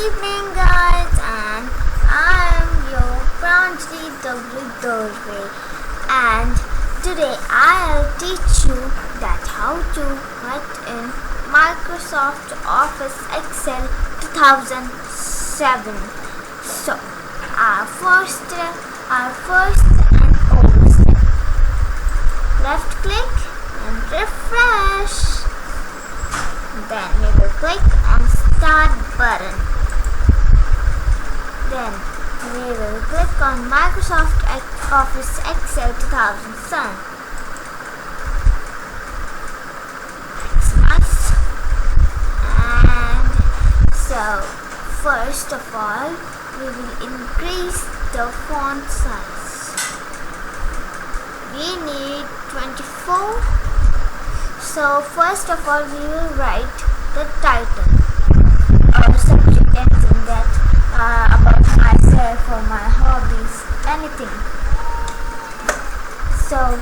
evening, guys, and I am your Pranjali W. And today I'll teach you that how to write in Microsoft Office Excel 2007. So our first and old step. Left click and refresh. Then we will click on Start button. Then we will click on Microsoft Office Excel 2007. That's nice. And so first of all, we will increase the font size. We need 24. So first of all, we will write the title or subject, anything that about myself or my hobbies, anything. So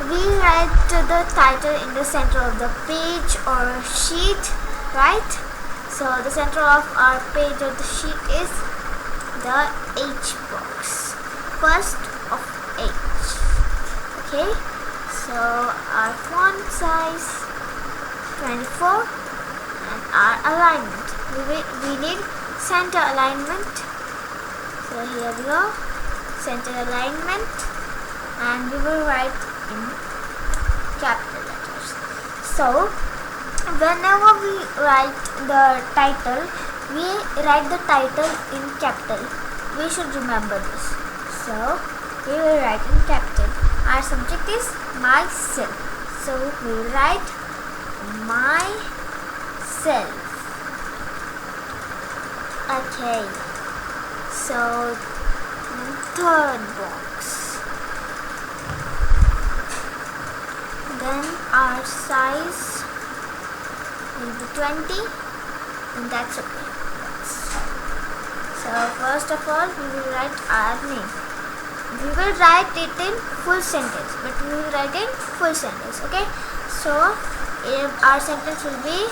we write the title in the center of the page or sheet, right? So the center of our page or the sheet is the H box, first of H. Okay, so our font size 24 and our alignment. We need center alignment. So here we go, center alignment, and we will write in capital letters. So whenever we write the title, we write the title in capital. We should remember this. So we will write in capital. Our subject is myself. So we will write myself. Okay. So third box. Then our size will be 20, and that's okay. So first of all, we will write our name. We will write it in full sentence, but we will write in full sentence. Okay. So our sentence will be,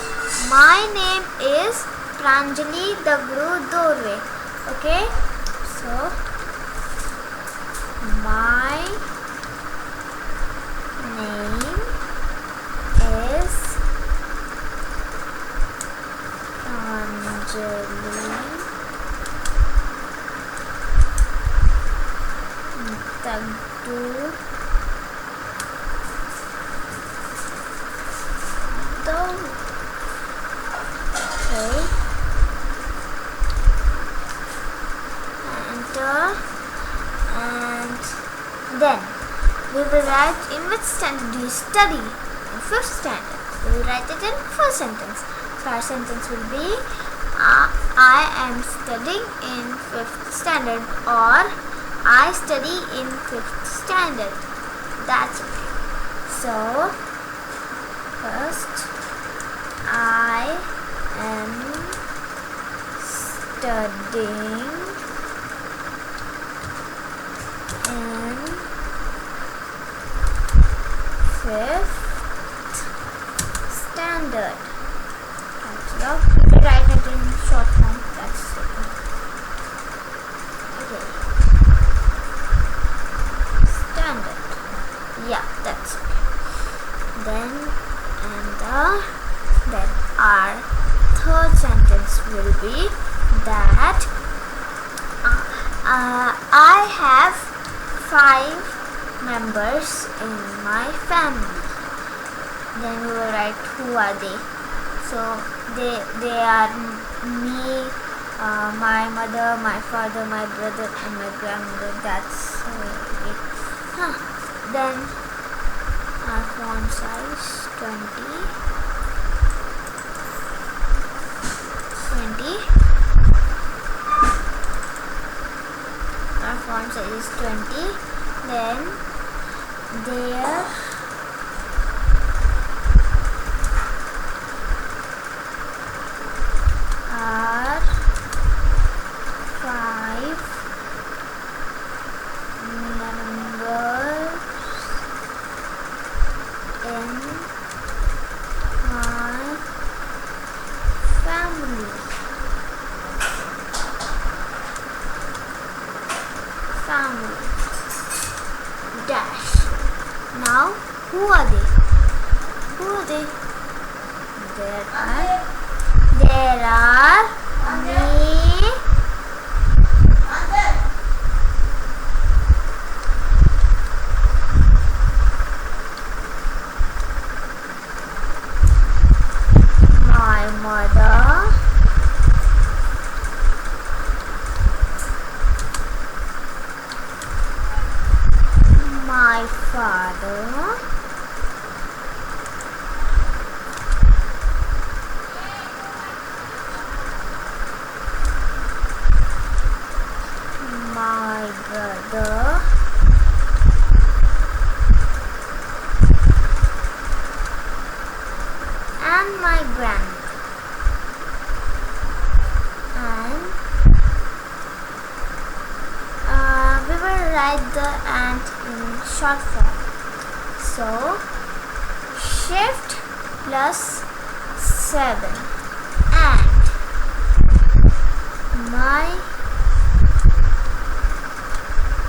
my name is Pranjali W. Okay. So my name is Pranjali W. Okay. Enter. And then we will write in which standard do you study? In 5th standard. We will write it in full sentence. So our sentence will be, I am studying in 5th standard, or I study in 5th standard. That's okay. So first, I am studying in 5th standard. You write it in short form. That's okay. Okay. Standard. Yeah, that's okay. Then our third sentence will be that I have 5 members in my family. Then we will write who are they. So they are me, my mother, my father, my brother, and my grandmother. That's it. Then our font size 20. Our font size is 20. Then there are 5 members in my family. Who are they? Who are they? There are me, my mother, my father, my brother, and my grandmother. And we will write the and in short form. So shift plus 7 and my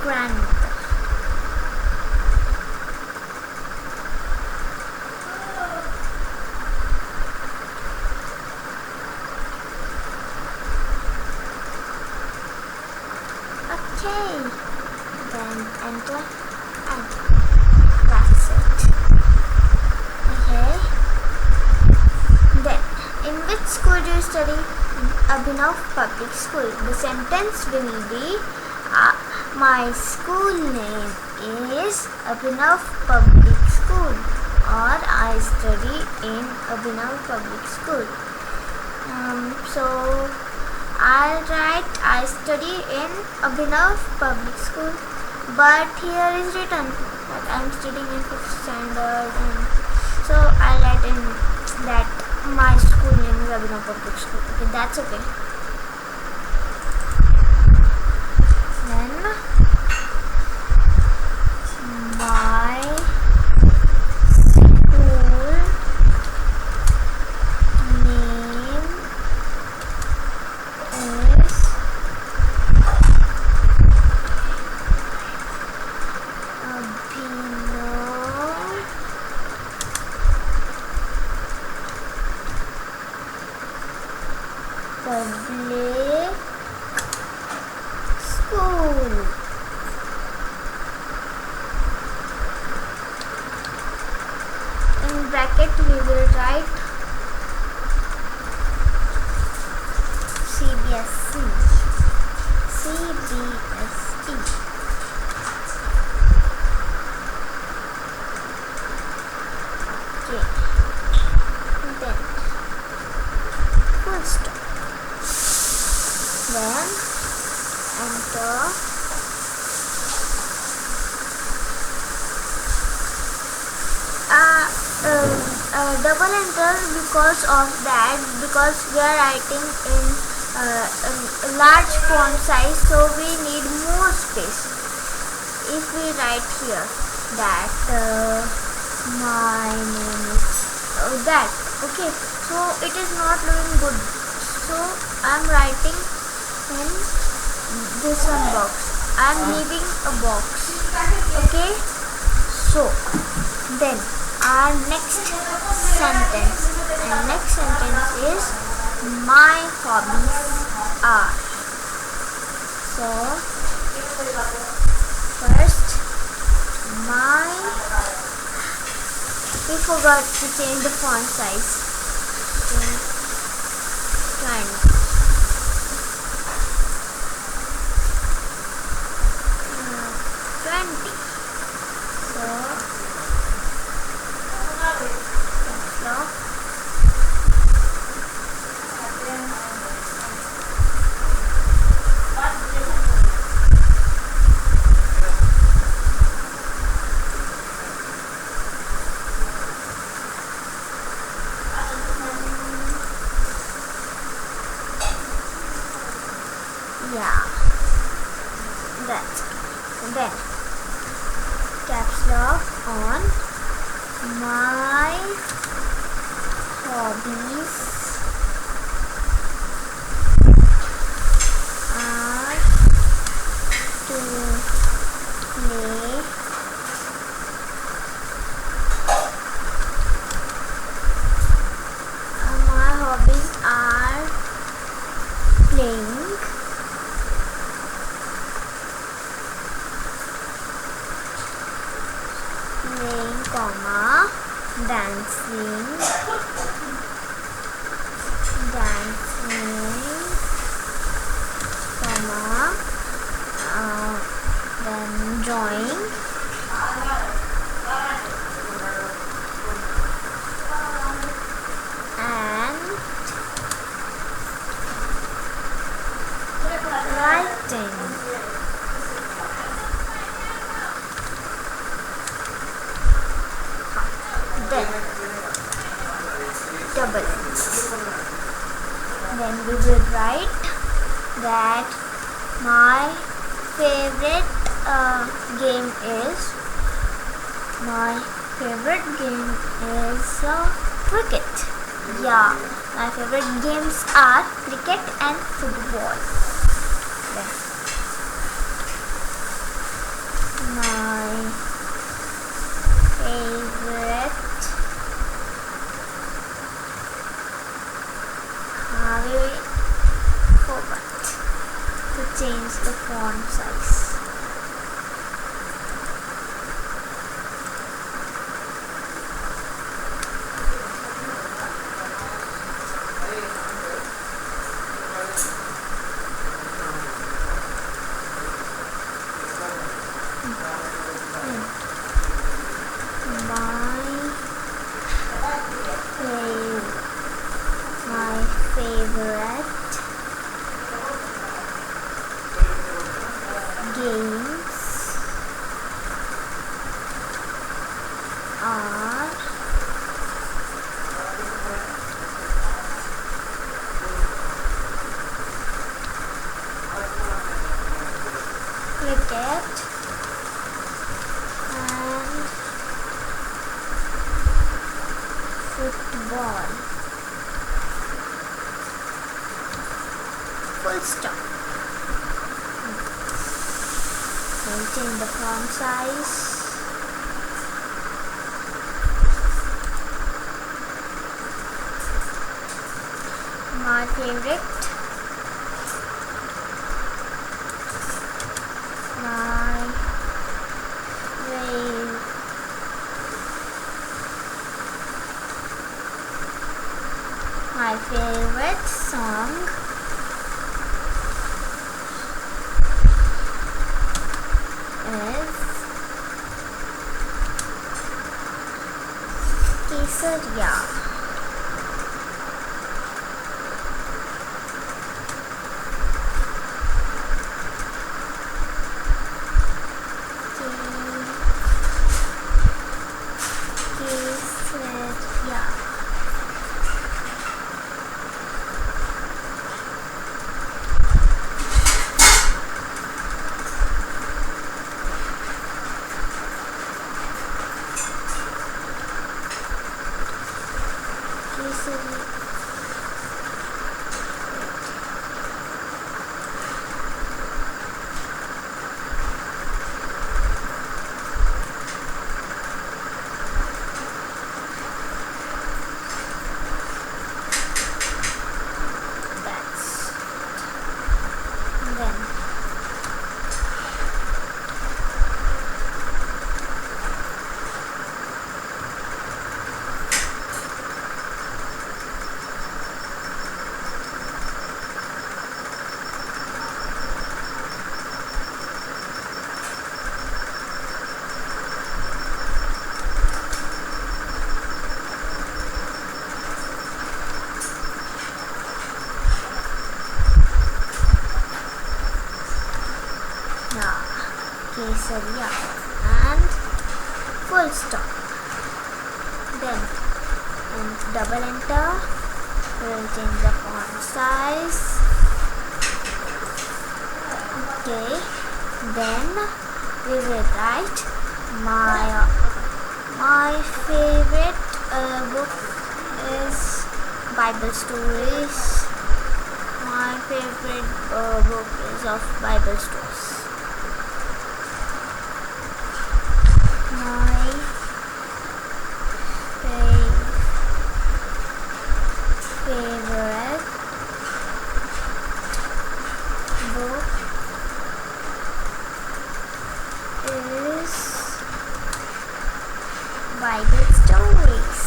grandmother. Okay, then enter and that's it. Okay, then in which school do you study? In Abhinav Public School. The sentence will be my school name is Abhinav Public School, or I study in Abhinav Public School. So I'll write I study in Abhinav Public School, but here is written that I'm studying in 5th standard, and so I'll write in that my school name is Abhinav Public School. Okay, that's okay. Then my school name is Abhinav Public School. In bracket we will write CBSE. Okay. Then full stop. Then enter. Double enter because of that, because we are writing in a large font size, so we need more space. If we write here that my name is that, okay, so it is not looking good, so I am writing in this one box. I am leaving a box. Okay, so then our next sentence, and next sentence is my hobbies are. So first my, we forgot to change the font size to 20. 20. So yeah, that's it. Then caps lock on my hobbies are to play dancing, comma, then drawing, and writing. Then double. Then we will write that my favorite game is cricket. Yeah, my favorite games are cricket and football. Then my favorite we forgot to change the font size. My favorite games are cricket and football. Full stop. Change the font size. My favorite song is Kesaria. Kesaria and full stop. Then double enter. We will change the font size. Okay. Then we will write my favorite book is Bible stories. My favorite book is of Bible stories. My favorite book is Bible stories.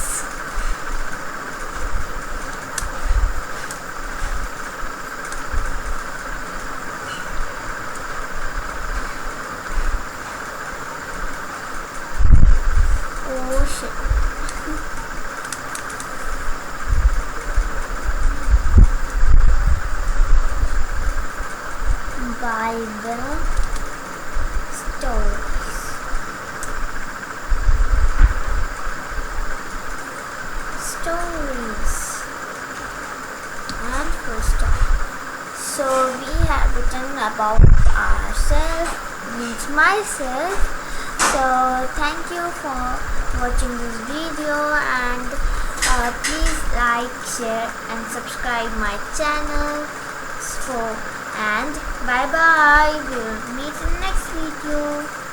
Bible stories. And full stop. So we have written about ourselves, means myself. So thank you for watching this video, and please like, share and subscribe my channel. And bye bye, we'll meet in the next video.